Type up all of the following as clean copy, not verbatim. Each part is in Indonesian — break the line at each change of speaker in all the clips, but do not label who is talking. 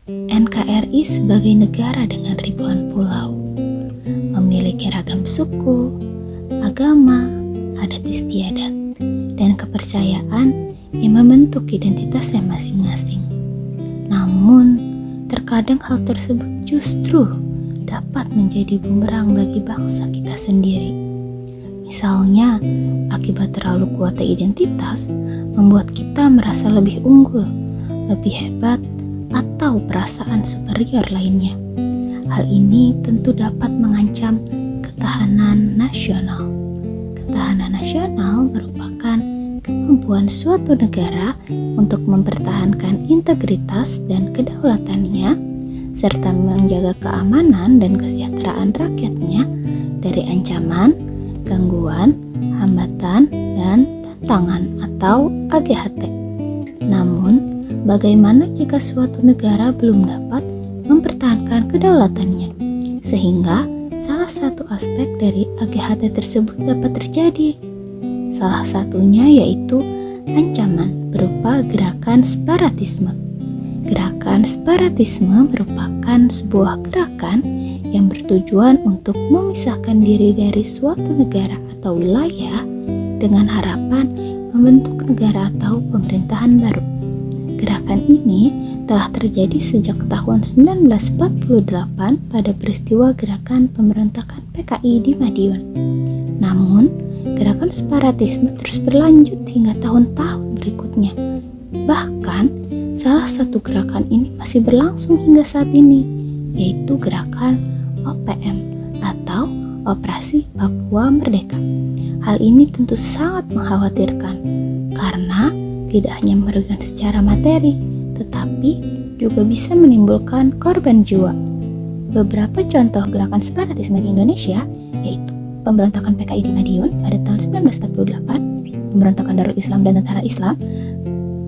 NKRI sebagai negara dengan ribuan pulau, memiliki ragam suku, agama, adat istiadat, dan kepercayaan yang membentuk identitasnya masing-masing. Namun, terkadang hal tersebut justru dapat menjadi bumerang bagi bangsa kita sendiri. Misalnya, akibat terlalu kuatnya identitas, membuat kita merasa lebih unggul, lebih hebat, atau perasaan superior lainnya. Hal ini tentu dapat mengancam ketahanan nasional. Ketahanan nasional merupakan kemampuan suatu negara untuk mempertahankan integritas dan kedaulatannya, serta menjaga keamanan dan kesejahteraan rakyatnya dari ancaman, gangguan, hambatan, dan tantangan atau AGHT. Namun, bagaimana jika suatu negara belum dapat mempertahankan kedaulatannya, sehingga salah satu aspek dari AGHT tersebut dapat terjadi? Salah satunya yaitu ancaman berupa gerakan separatisme. Gerakan separatisme merupakan sebuah gerakan yang bertujuan untuk memisahkan diri dari suatu negara atau wilayah dengan harapan membentuk negara atau pemerintahan baru. Gerakan ini telah terjadi sejak tahun 1948 pada peristiwa gerakan pemberontakan PKI di Madiun. Namun, gerakan separatisme terus berlanjut hingga tahun-tahun berikutnya. Bahkan, salah satu gerakan ini masih berlangsung hingga saat ini, yaitu gerakan OPM atau Operasi Papua Merdeka. Hal ini tentu sangat mengkhawatirkan karena tidak hanya merugikan secara materi, tetapi juga bisa menimbulkan korban jiwa. Beberapa contoh gerakan separatisme di Indonesia yaitu pemberontakan PKI di Madiun pada tahun 1948, pemberontakan Darul Islam dan Tentara Islam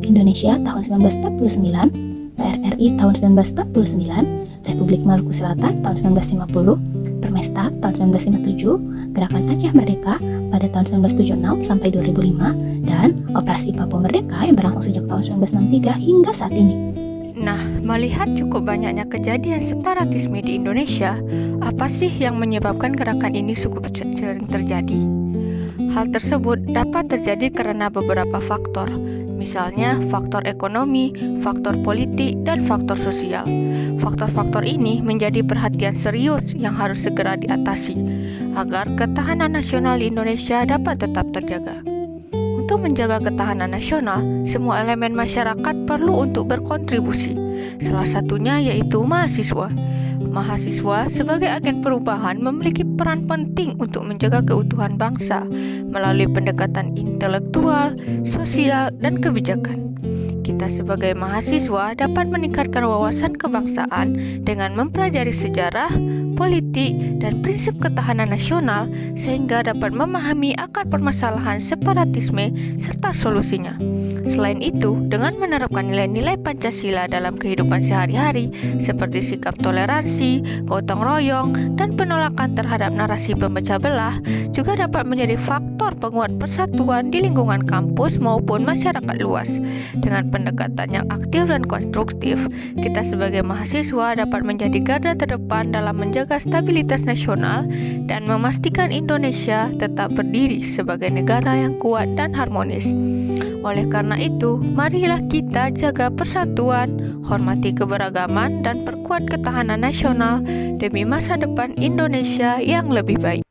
Indonesia tahun 1949, PRRI tahun 1949, Republik Maluku Selatan tahun 1950, Permesta tahun 1957, Gerakan Aceh Merdeka pada tahun 1976 sampai 2005, dan Operasi Papua Merdeka yang berlangsung sejak tahun 1963 hingga saat ini.
Nah, melihat cukup banyaknya kejadian separatisme di Indonesia, apa sih yang menyebabkan gerakan ini cukup sering terjadi? Hal tersebut dapat terjadi karena beberapa faktor, misalnya faktor ekonomi, faktor politik, dan faktor sosial. Faktor-faktor ini menjadi perhatian serius yang harus segera diatasi agar ketahanan nasional di Indonesia dapat tetap terjaga. Untuk menjaga ketahanan nasional, semua elemen masyarakat perlu untuk berkontribusi. Salah satunya yaitu mahasiswa. Mahasiswa sebagai agen perubahan memiliki peran penting untuk menjaga keutuhan bangsa melalui pendekatan intelektual, sosial, dan kebijakan. Kita sebagai mahasiswa dapat meningkatkan wawasan kebangsaan dengan mempelajari sejarah, politik, dan prinsip ketahanan nasional sehingga dapat memahami akar permasalahan separatisme serta solusinya. Selain itu, dengan menerapkan nilai-nilai Pancasila dalam kehidupan sehari-hari seperti sikap toleransi, gotong royong, dan penolakan terhadap narasi pemecah belah juga dapat menjadi faktor penguat persatuan di lingkungan kampus maupun masyarakat luas. Dengan pendekatan yang aktif dan konstruktif, kita sebagai mahasiswa dapat menjadi garda terdepan dalam menjaga stabilitas nasional dan memastikan Indonesia tetap berdiri sebagai negara yang kuat dan harmonis. Oleh karena itu, marilah kita jaga persatuan, hormati keberagaman, dan perkuat ketahanan nasional demi masa depan Indonesia yang lebih baik.